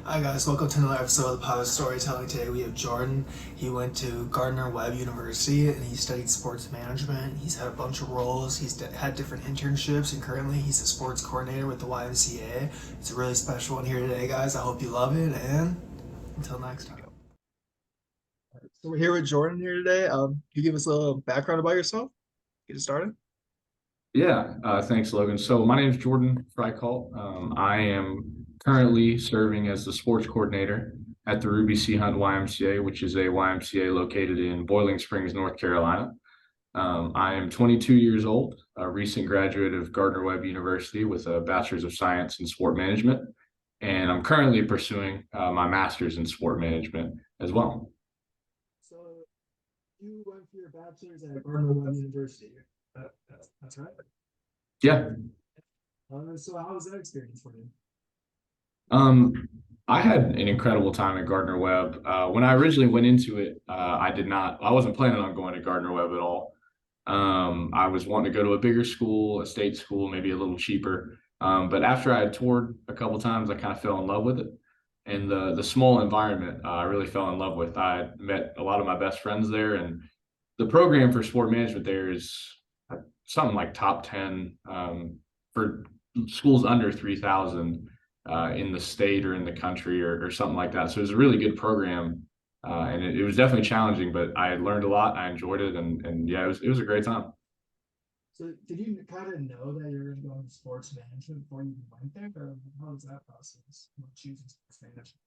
Hi guys, welcome to another episode of the Power Storytelling. Today we have Jordan. He went to Gardner-Webb University and he studied sports management. He's had a bunch of roles. Had different internships and currently he's a sports coordinator with the YMCA. It's a really special one here today, guys. I hope you love it and until next time. So we're here with Jordan here today. Can you give us a little background about yourself? Get it started. Yeah, thanks, Logan. So my name is Jordan Fricault. I am currently serving as the sports coordinator at the Ruby C. Hunt YMCA, which is a YMCA located in Boiling Springs, North Carolina. I am 22 years old, a recent graduate of Gardner-Webb University with a Bachelor's of Science in Sport Management, and I'm currently pursuing my Master's in Sport Management as well. So you went for your bachelor's at Gardner-Webb University. That's right. Yeah. So how was that experience for you? Um, I had an incredible time at Gardner Webb. When I originally went into it, I wasn't planning on going to Gardner Webb at all. I was wanting to go to a bigger school, a state school, maybe a little cheaper. But after I had toured a couple times, I kind of fell in love with it. And the small environment, I really fell in love with. I met a lot of my best friends there, and the program for sport management there is something like top 10 for schools under 3,000 in the state or in the country or something like that. So it was a really good program. And it was definitely challenging, but I learned a lot. I enjoyed it. And yeah, it was a great time. So did you kind of know that you're going to go into sports management before you even went there, or how was that process? Choosing sports management.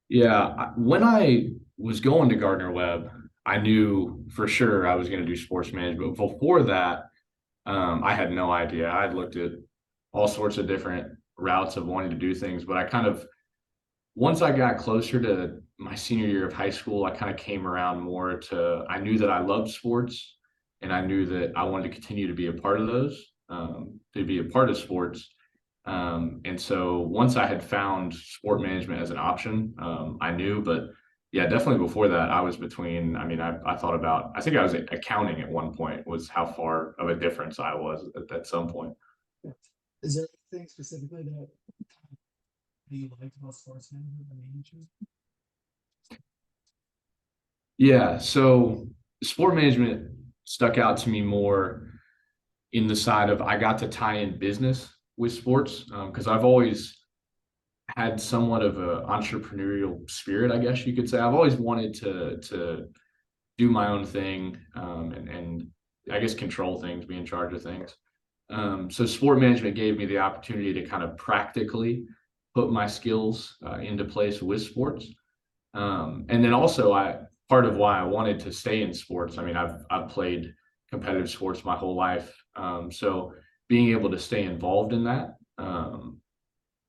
Yeah. When I was going to Gardner Webb, I knew for sure I was going to do sports management. But before that, I had no idea. I had looked at all sorts of different routes of wanting to do things, but I kind of once I got closer to my senior year of high school, I kind of came around more to I knew that I loved sports and I knew that I wanted to continue to be a part of those, to be a part of sports. And so once I had found sport management as an option, I knew, but yeah, definitely before that, I was between, I mean, I thought about, I think I was accounting at one point was how far of a difference I was at some point. Is there anything specifically that you liked about sports management that made you choose? Yeah. So sport management stuck out to me more in the side of I got to tie in business with sports because I've always had somewhat of an entrepreneurial spirit, I guess you could say. I've always wanted to do my own thing and I guess control things, be in charge of things. So sport management gave me the opportunity to kind of practically put my skills into place with sports. And then also, I part of why I wanted to stay in sports. I mean, I've played competitive sports my whole life, so being able to stay involved in that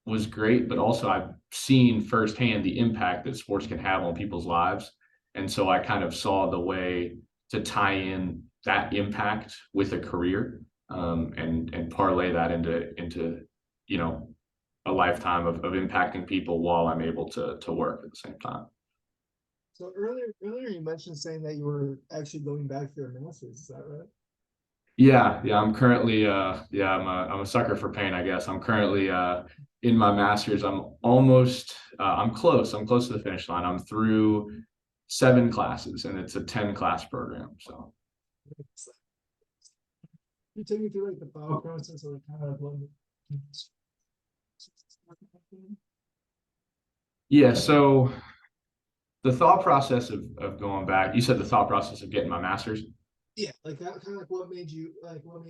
was great. But also, I've seen firsthand the impact that sports can have on people's lives, and so I kind of saw the way to tie in that impact with a career and parlay that into you know a lifetime of impacting people while I'm able to work at the same time. So earlier you mentioned saying that you were actually going back for your master's. Is that right? Yeah, I'm currently yeah, I'm a sucker for pain, I guess. I'm currently in my master's. I'm close. I'm close to the finish line. I'm through 7 classes and it's a 10 class program. So You take me through like the thought process or kind of like yeah, so the thought process of going back, you said the thought process of getting my master's. yeah, like that kind of like what made you go and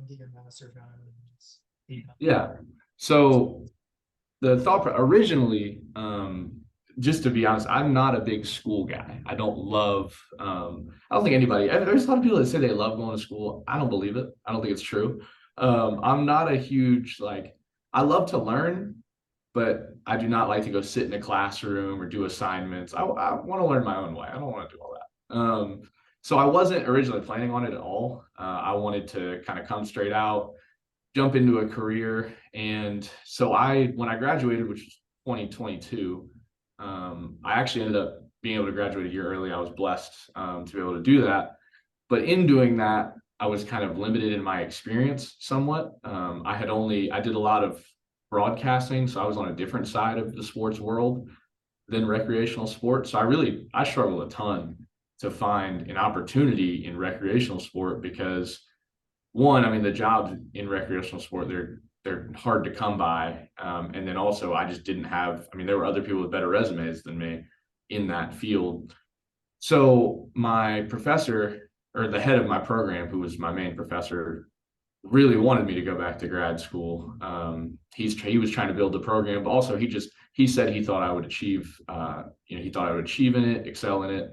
get your master's kind of just, Yeah. So the originally, just to be honest, I'm not a big school guy. I don't love, I don't think anybody, there's a lot of people that say they love going to school. I don't believe it. I don't think it's true. I'm not a huge, like, I love to learn, but I do not like to go sit in a classroom or do assignments. I want to learn my own way. I don't want to do all that. So I wasn't originally planning on it at all. I wanted to kind of come straight out, jump into a career. And so when I graduated, which was 2022, I actually ended up being able to graduate a year early. I was blessed to be able to do that. But in doing that, I was kind of limited in my experience somewhat. I did a lot of broadcasting, so I was on a different side of the sports world than recreational sports. So I struggled a ton to find an opportunity in recreational sport because one, I mean, the jobs in recreational sport, they're hard to come by. And then also I just didn't have, I mean, there were other people with better resumes than me in that field. So my professor, or the head of my program, who was my main professor, really wanted me to go back to grad school. He was trying to build the program, but also he said he thought I would achieve, he thought I would achieve in it, excel in it.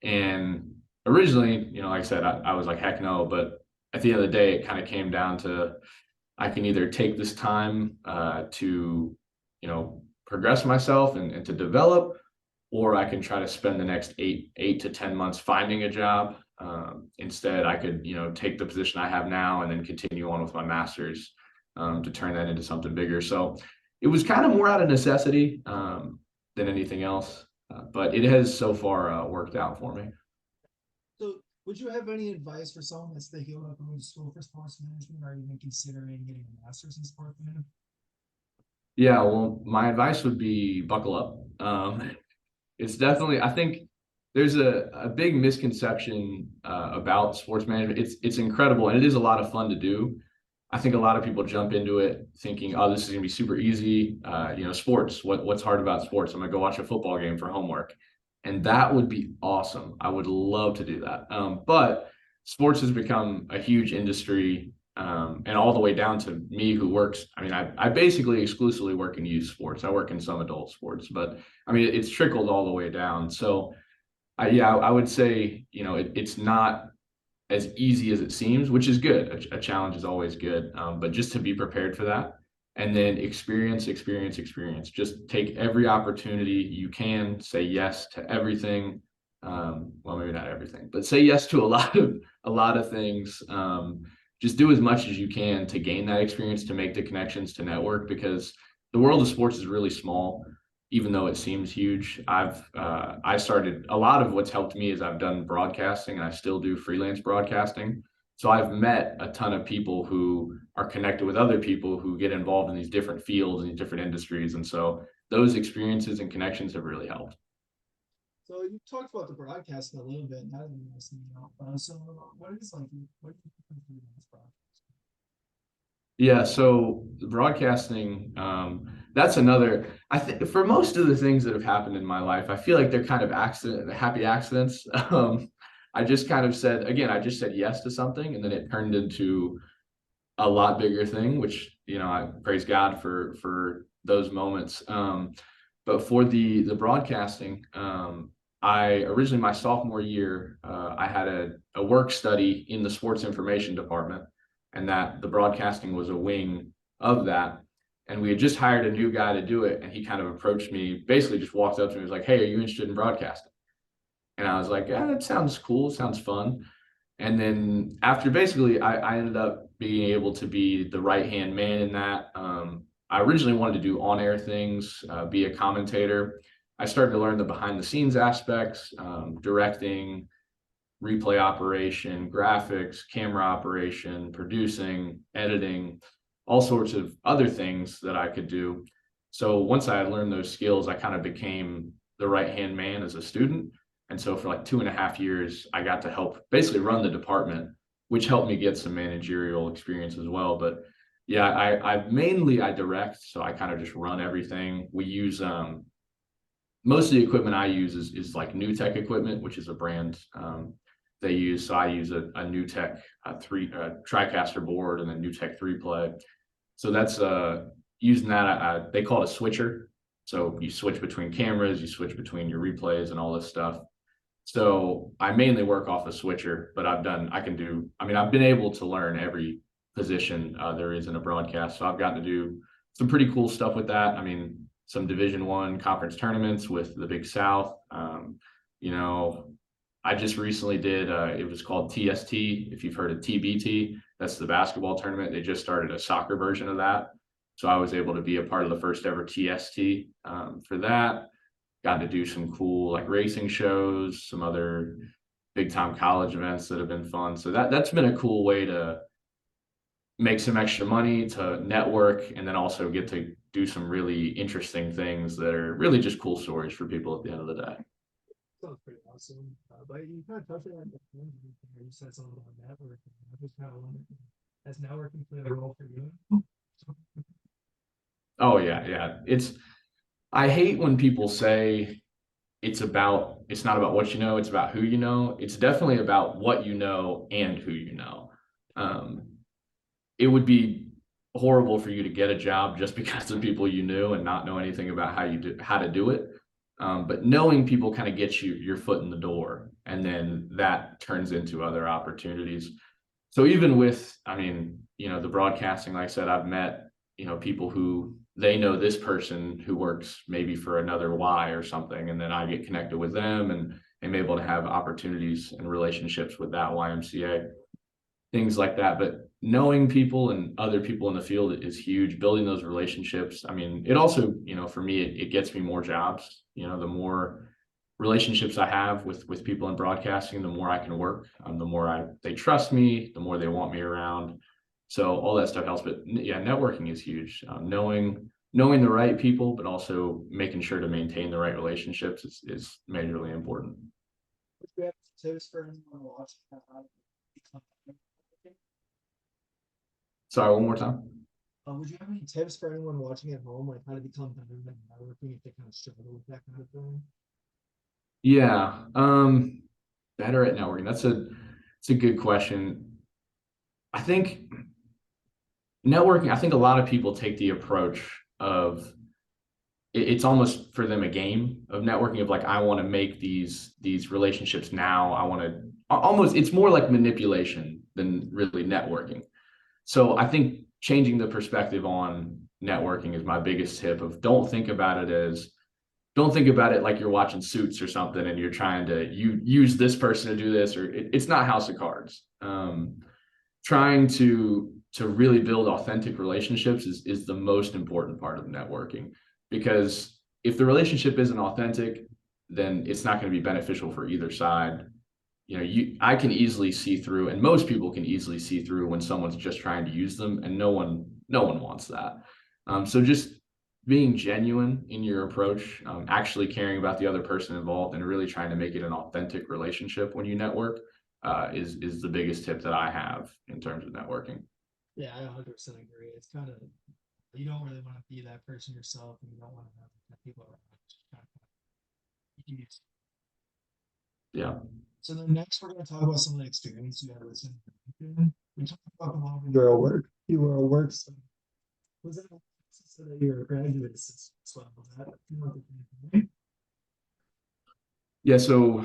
And originally, like I said, I was like, heck no. But at the end of the day, it kind of came down to I can either take this time to, progress myself and to develop, or I can try to spend the next eight to 10 months finding a job. Instead, I could, take the position I have now and then continue on with my master's to turn that into something bigger. So it was kind of more out of necessity than anything else, but it has so far worked out for me. So, would you have any advice for someone that's thinking about going to school for sports management, or even considering getting a master's in sports management? Yeah, well, my advice would be buckle up. It's definitely, I think there's a big misconception about sports management. It's incredible and it is a lot of fun to do. I think a lot of people jump into it thinking, oh, this is gonna be super easy. Sports. What's hard about sports? I'm gonna go watch a football game for homework, and that would be awesome. I would love to do that. But sports has become a huge industry, and all the way down to me who works. I mean, I basically exclusively work in youth sports. I work in some adult sports, but I mean, it's trickled all the way down. So, I would say, it's not as easy as it seems, which is good. A challenge is always good, but just to be prepared for that, and then experience. Just take every opportunity you can. Say yes to everything. Well, maybe not everything, but say yes to a lot of things. Just do as much as you can to gain that experience, to make the connections, to network, because the world of sports is really small even though it seems huge. I started, a lot of what's helped me is I've done broadcasting and I still do freelance broadcasting. So I've met a ton of people who are connected with other people who get involved in these different fields and these different industries. And so those experiences and connections have really helped. So you talked about the broadcasting a little bit. Now that you're listening, so what is like? What do you think of this broadcast? Yeah, so the broadcasting, that's another, I think for most of the things that have happened in my life, I feel like they're kind of happy accidents. I just kind of said, again, I just said yes to something and then it turned into a lot bigger thing, which, I praise God for those moments. But for the broadcasting, I originally, my sophomore year, I had a work study in the sports information department, and that the broadcasting was a wing of that. And we had just hired a new guy to do it, and he kind of approached me, basically just walked up to me and was like, "Hey, are you interested in broadcasting?" And I was like, "Yeah, that sounds cool, sounds fun." And then after basically, I ended up being able to be the right hand man in that. I originally wanted to do on air things, be a commentator. I started to learn the behind the scenes aspects, directing, replay operation, graphics, camera operation, producing, editing, all sorts of other things that I could do. So once I had learned those skills, I kind of became the right hand man as a student. And so for like 2.5 years, I got to help basically run the department, which helped me get some managerial experience as well. But yeah, I direct, so I kind of just run everything. We use most of the equipment I use is like New Tech equipment, which is a brand they use. So I use a New Tech TriCaster board and then New Tech 3 Play. So that's using that. They call it a switcher. So you switch between cameras, you switch between your replays and all this stuff. So I mainly work off a switcher, but I've been able to learn every position there is in a broadcast. So I've gotten to do some pretty cool stuff with that. I mean, some Division I conference tournaments with the Big South. You know, I just recently did, it was called TST. If you've heard of TBT, that's the basketball tournament. They just started a soccer version of that. So I was able to be a part of the first ever TST for that. Got to do some cool like racing shows, some other big time college events that have been fun. So that's been a cool way to make some extra money, to network, and then also get to do some really interesting things that are really just cool stories for people at the end of the day. Sounds pretty awesome. But you kind of touched on that. You said something about networking. I just kind of wondered, has networking played a role for you? Oh yeah, yeah. I hate when people say it's not about what you know, it's about who you know. It's definitely about what you know and who you know. Um, it would be horrible for you to get a job just because of people you knew and not know anything about how to do it. But knowing people kind of gets your foot in the door, and then that turns into other opportunities. So even with, I mean, the broadcasting, like I said, I've met, people who they know this person who works maybe for another Y or something, and then I get connected with them, and I'm able to have opportunities and relationships with that YMCA, things like that. But knowing people and other people in the field is huge. Building those relationships. I mean, it also, for me, it gets me more jobs. The more relationships I have with people in broadcasting, the more I can work. The more they trust me, the more they want me around. So all that stuff helps. But yeah, networking is huge. Knowing the right people, but also making sure to maintain the right relationships is majorly important. Would you have tips for anyone watching how to become networking? Sorry, one more time. Would you have any tips for anyone watching at home, like how to become better at networking if they kind of struggle with that kind of thing? Yeah. Better at networking. It's a good question. I think networking, I think a lot of people take the approach of it's almost for them a game of networking, of like, I want to make these relationships now. I want to almost, it's more like manipulation than really networking. So I think changing the perspective on networking is my biggest tip. Of don't think about it like you're watching Suits or something and you're trying to use this person to do this, or it's not House of Cards. Trying to really build authentic relationships is the most important part of networking, because if the relationship isn't authentic, then it's not going to be beneficial for either side. I can easily see through, and most people can easily see through, when someone's just trying to use them, and no one wants that. So just being genuine in your approach, actually caring about the other person involved, and really trying to make it an authentic relationship when you network, is the biggest tip that I have in terms of networking. Yeah, I 100% agree. It's kind of, you don't really want to be that person yourself, and you don't want to have that people around. Just kind of, you use. Yeah. So then next, we're going to talk about some of the experience you had with LinkedIn. We talked about the moment you were at work. You were at work. So was it so that you were a graduate assistant? So was that? Yeah. So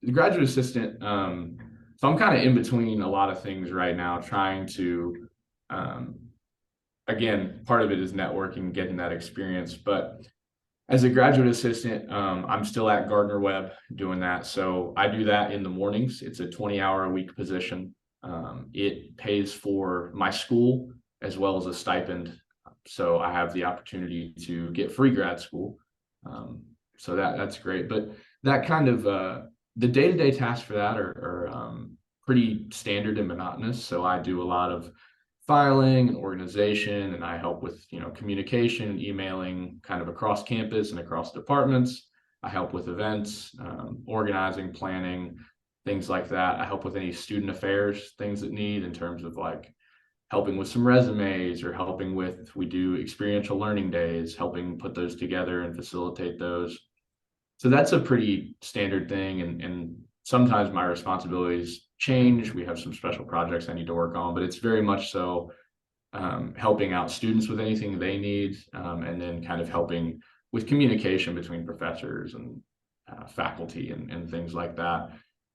the graduate assistant, so I'm kind of in between a lot of things right now, trying to, um, again, part of it is networking, getting that experience. But as a graduate assistant, I'm still at Gardner Webb doing that. So I do that in the mornings. It's a 20-hour-a-week position. It pays for my school as well as a stipend. So I have the opportunity to get free grad school. So that's great. But that kind of the day-to-day tasks for that are pretty standard and monotonous. So I do a lot of filing and organization, and I help with communication, emailing, kind of across campus and across departments. I help with events, organizing, planning, things like that. I help with any student affairs things that need, in terms of like helping with some resumes, or we do experiential learning days, helping put those together and facilitate those. So that's a pretty standard thing, and sometimes my responsibilities change. We have some special projects I need to work on, but it's very much so helping out students with anything they need, and then kind of helping with communication between professors and faculty, and things like that.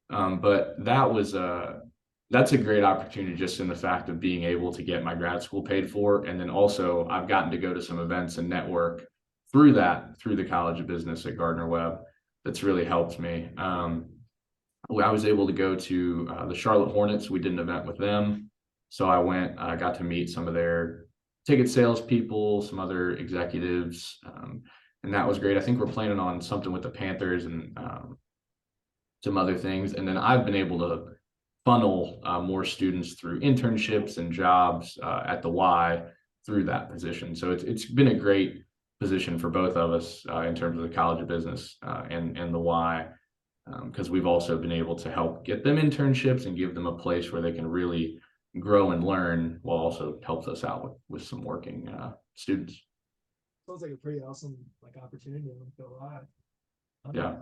But that's a great opportunity, just in the fact of being able to get my grad school paid for. And then also I've gotten to go to some events and network through the College of Business at Gardner Webb. That's really helped me. I was able to go to the Charlotte Hornets. We did an event with them. So I went, I got to meet some of their ticket sales people, some other executives, and that was great. I think we're planning on something with the Panthers, and some other things. And then I've been able to funnel more students through internships and jobs at the Y through that position. So it's been a great position for both of us in terms of the College of Business and the Y, because we've also been able to help get them internships and give them a place where they can really grow and learn, while also helps us out with some working students. Sounds like a pretty awesome like opportunity. I would feel alive. Yeah.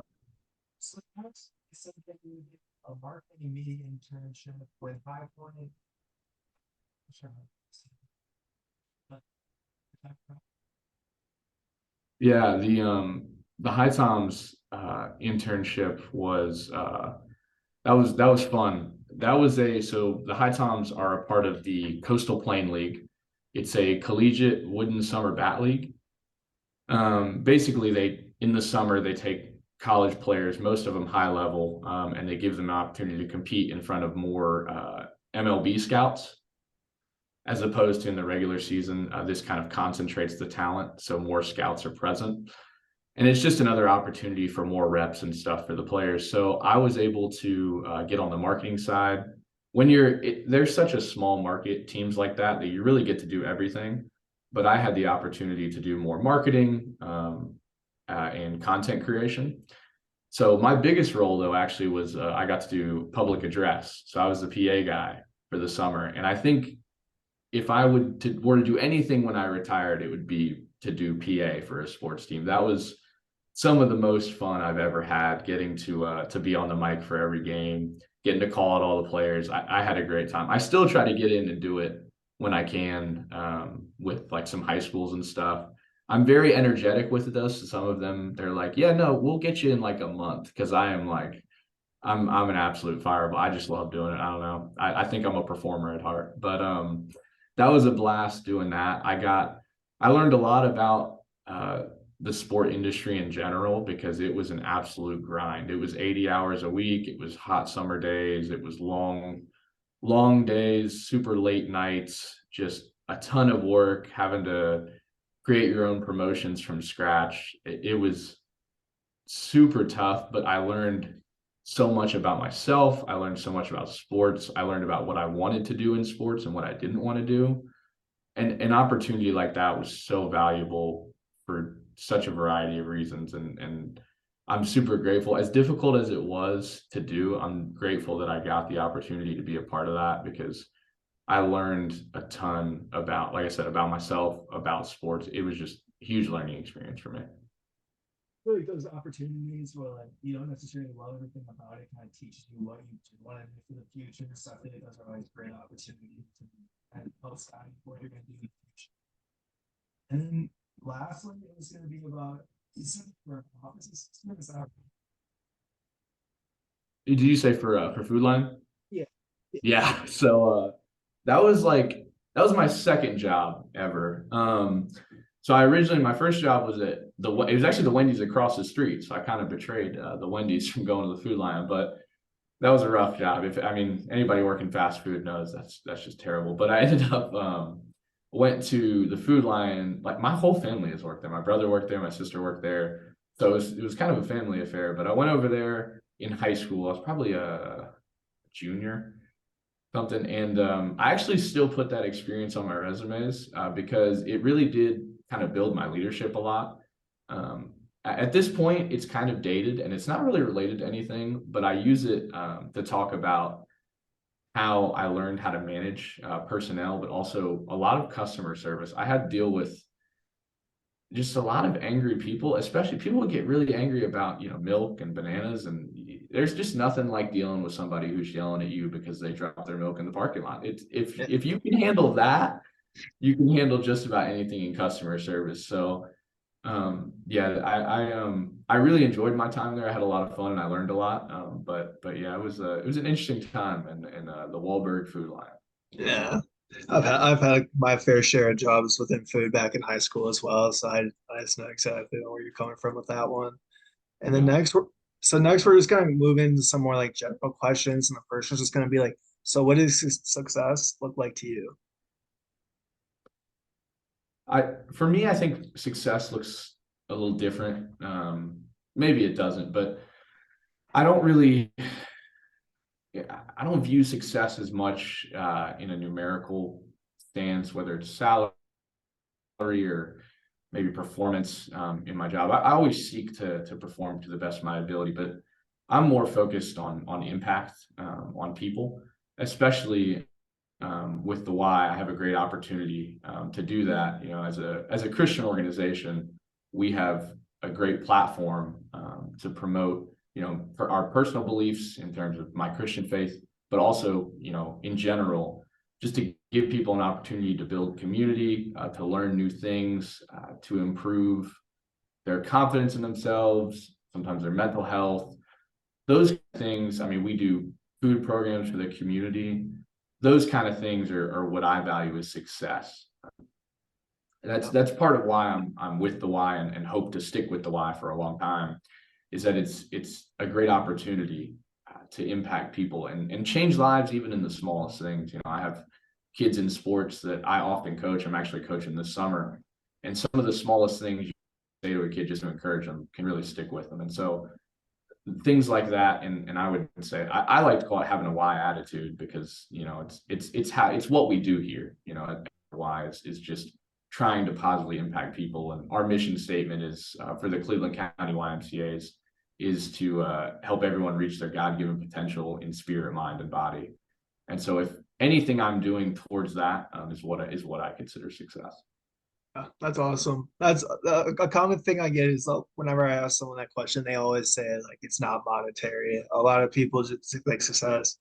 So next, you said that you did a marketing media internship with High Point. Sure. Yeah, the High Times internship was that was fun. That was so the High Toms are a part of the Coastal Plain League. It's a collegiate wooden summer bat league. Basically, they in the summer they take college players, most of them high level, and they give them an opportunity to compete in front of more MLB scouts, as opposed to in the regular season. This kind of concentrates the talent, so more scouts are present. And it's just another opportunity for more reps and stuff for the players. So I was able to get on the marketing side. When there's such a small market, teams like that you really get to do everything. But I had the opportunity to do more marketing and content creation. So my biggest role, though, actually was I got to do public address. So I was the PA guy for the summer. And I think if I were to do anything when I retired, it would be to do PA for a sports team. That was some of the most fun I've ever had, getting to be on the mic for every game, getting to call out all the players. I had a great time. I still try to get in and do it when I can with like some high schools and stuff. I'm very energetic with it though. So some of them, they're like, yeah, no, we'll get you in like a month, because I am like, I'm an absolute fireball. I just love doing it. I don't know. I think I'm a performer at heart, but that was a blast doing that. I learned a lot about the sport industry in general, because it was an absolute grind. It was 80 hours a week. It was hot summer days. It was long days, super late nights, just a ton of work, having to create your own promotions from scratch. It was super tough, but I learned so much about myself. I learned so much about sports. I learned about what I wanted to do in sports and what I didn't want to do. And an opportunity like that was so valuable for such a variety of reasons. And I'm super grateful. As difficult as it was to do, I'm grateful that I got the opportunity to be a part of that, because I learned a ton about, like I said, about myself, about sports. It was just a huge learning experience for me. Really those opportunities where like you don't necessarily love everything about it, kind of teaches you what you want to do for the future and stuff. I think those are always great opportunities to kind of help guide what you're going to do in the future. And then lastly, it was going to be about you said for offices. Did you say for Food Line? Yeah. Yeah. So that was my second job ever. So my first job was at it was actually the Wendy's across the street. So I kind of betrayed the Wendy's from going to the Food Line, but that was a rough job. Anybody working fast food knows that's just terrible. But I ended up went to the Food Line. Like my whole family has worked there. My brother worked there, my sister worked there. So it was kind of a family affair. But I went over there in high school. I was probably a junior, something. And I actually still put that experience on my resumes because it really did kind of build my leadership a lot. At this point, it's kind of dated and it's not really related to anything, but I use it to talk about how I learned how to manage personnel, but also a lot of customer service. I had to deal with just a lot of angry people, especially people who get really angry about, milk and bananas. And there's just nothing like dealing with somebody who's yelling at you because they dropped their milk in the parking lot. If you can handle that, you can handle just about anything in customer service. So yeah, I really enjoyed my time there. I had a lot of fun and I learned a lot. But yeah, it was an interesting time in the Wahlberg Food Line. Yeah. I've had my fair share of jobs within food back in high school as well, so I just know exactly where you're coming from with that one. And then Yeah. next we're just gonna move into some more like general questions, and the first one's just gonna be like, so what does success look like to you? For me, I think success looks a little different. Maybe it doesn't, but I don't really I don't view success as much in a numerical stance, whether it's salary or maybe performance in my job. I always seek to perform to the best of my ability, but I'm more focused on impact on people, especially with the Y. I have a great opportunity to do that. You know, as a Christian organization, we have a great platform to promote, you know, for our personal beliefs in terms of my Christian faith, but also, you know, in general, just to give people an opportunity to build community, to learn new things, to improve their confidence in themselves, sometimes their mental health, those things. I mean, we do food programs for the community. Those kind of things are what I value as success. And that's part of why I'm with the Y and hope to stick with the Y for a long time, is that it's a great opportunity to impact people and change lives even in the smallest things. You know, I have kids in sports that I often coach. I'm actually coaching this summer, and some of the smallest things you say to a kid just to encourage them can really stick with them. And so things like that, and I would say I like to call it having a Y attitude, because you know it's what we do here. You know, at Y is just trying to positively impact people, and our mission statement is for the Cleveland County YMCA's is to help everyone reach their God-given potential in spirit, mind, and body. And so if anything I'm doing towards that is what I consider success. Yeah, that's awesome. That's a common thing I get is whenever I ask someone that question, they always say like it's not monetary. A lot of people just like success.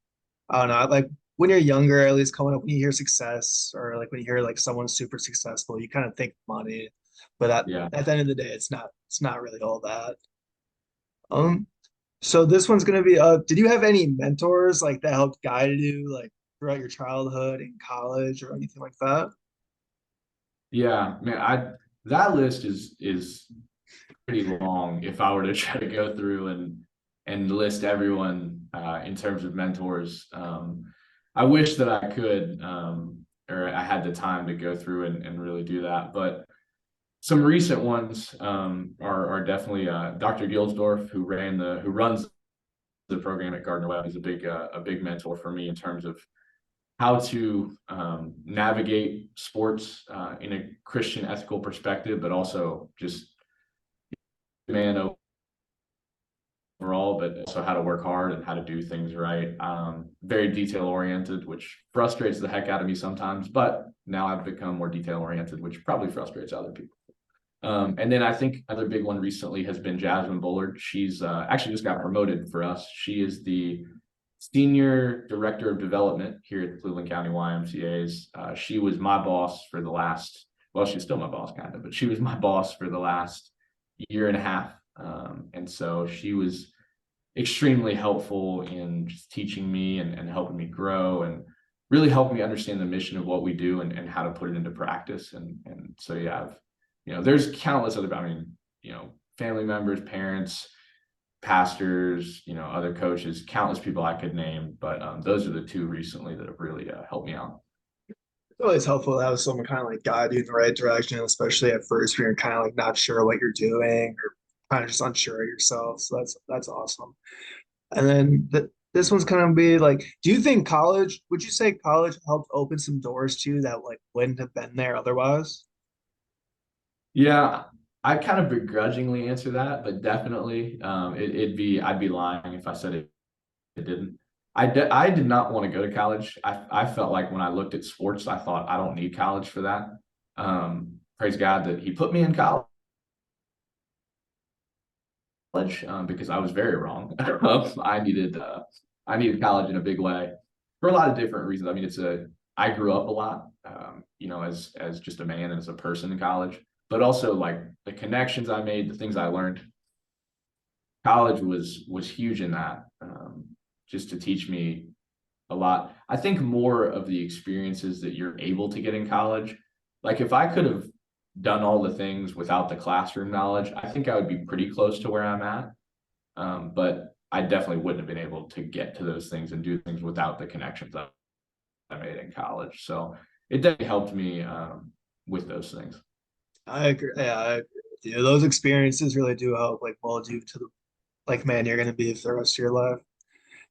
I don't know. Like when you're younger, at least coming up, when you hear success or like when you hear like someone super successful, you kind of think money. But Yeah. at the end of the day, it's not really all that. Um, so this one's gonna be did you have any mentors like that helped guide you like throughout your childhood in college or anything like that? Yeah, man, I that list is pretty long if I were to try to go through and list everyone in terms of mentors. I wish that I could, or I had the time to go through and really do that. But some recent ones are definitely Dr. Gilsdorf, who runs the program at Gardner Webb, is a big mentor for me in terms of how to navigate sports in a Christian ethical perspective, but also just man overall, but also how to work hard and how to do things right. Very detail oriented, which frustrates the heck out of me sometimes, but now I've become more detail oriented, which probably frustrates other people. And then I think another big one recently has been Jasmine Bullard. She's actually just got promoted for us. She is the Senior Director of Development here at the Cleveland County YMCA's. She was my boss for the last, well, she's still my boss kind of, but she was my boss for the last year and a half. And so she was extremely helpful in just teaching me and helping me grow and really helped me understand the mission of what we do and how to put it into practice. And so, yeah, you know, there's countless other, I mean, you know, family members, parents, pastors, you know, other coaches, countless people I could name, but those are the two recently that have really helped me out. It's always helpful to have someone kind of like guide you in the right direction, especially at first when you're kind of like not sure what you're doing or kind of just unsure of yourself. So that's awesome. And then this one's kind of be like, do you think college, would you say college helped open some doors to you that like wouldn't have been there otherwise? Yeah, I kind of begrudgingly answer that, but definitely I'd be lying if I said it didn't. I did not want to go to college. I felt like when I looked at sports, I thought I don't need college for that. Praise God that He put me in college, because I was very wrong. I needed college in a big way for a lot of different reasons. I mean, I grew up a lot, you know, as just a man and as a person in college, but also like the connections I made, the things I learned. College was huge in that, just to teach me a lot. I think more of the experiences that you're able to get in college. Like if I could have done all the things without the classroom knowledge, I think I would be pretty close to where I'm at. But I definitely wouldn't have been able to get to those things and do things without the connections I made in college. So it definitely helped me with those things. I agree. Yeah, I agree with you. Those experiences really do help like mold you to the like man you're gonna be for the rest of your life.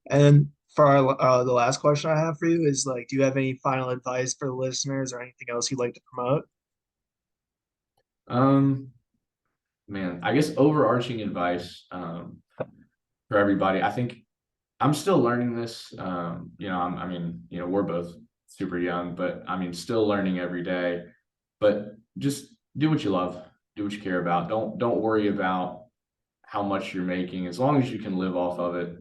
And For the last question I have for you is like, do you have any final advice for the listeners or anything else you'd like to promote? Um, Man, I guess overarching advice for everybody. I think I'm still learning this. I mean, we're both super young, but I mean, still learning every day. But just do what you love, do what you care about. Don't worry about how much you're making. As long as you can live off of it,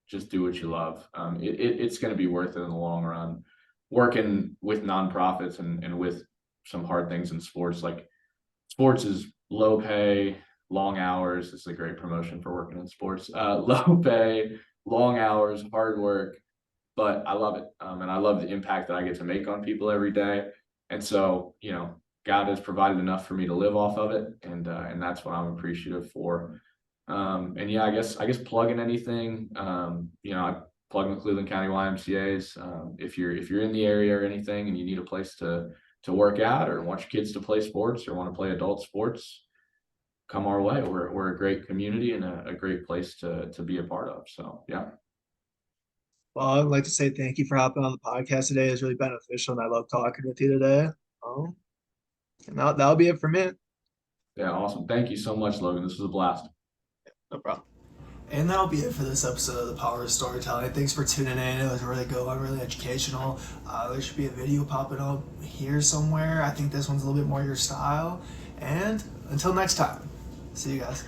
just do what you love. It's going to be worth it in the long run. Working with nonprofits and with some hard things in sports, like sports is low pay, long hours. This is a great promotion for working in sports. Low pay, long hours, hard work, but I love it. And I love the impact that I get to make on people every day. And so, God has provided enough for me to live off of it, and that's what I'm appreciative for. And yeah, I guess plugging anything. I plug the Cleveland County YMCA's. If you're in the area or anything, and you need a place to work out or want your kids to play sports or want to play adult sports, come our way. We're a great community and a great place to be a part of. So yeah. Well, I'd like to say thank you for hopping on the podcast today. It was really beneficial, and I love talking with you today. Um, and that'll be it for me. Yeah, awesome. Thank you so much, Logan. This was a blast. No problem. And that'll be it for this episode of The Power of Storytelling. Thanks for tuning in. It was really good one, really educational. There should be a video popping up here somewhere. I think this one's a little bit more your style. And until next time, see you guys.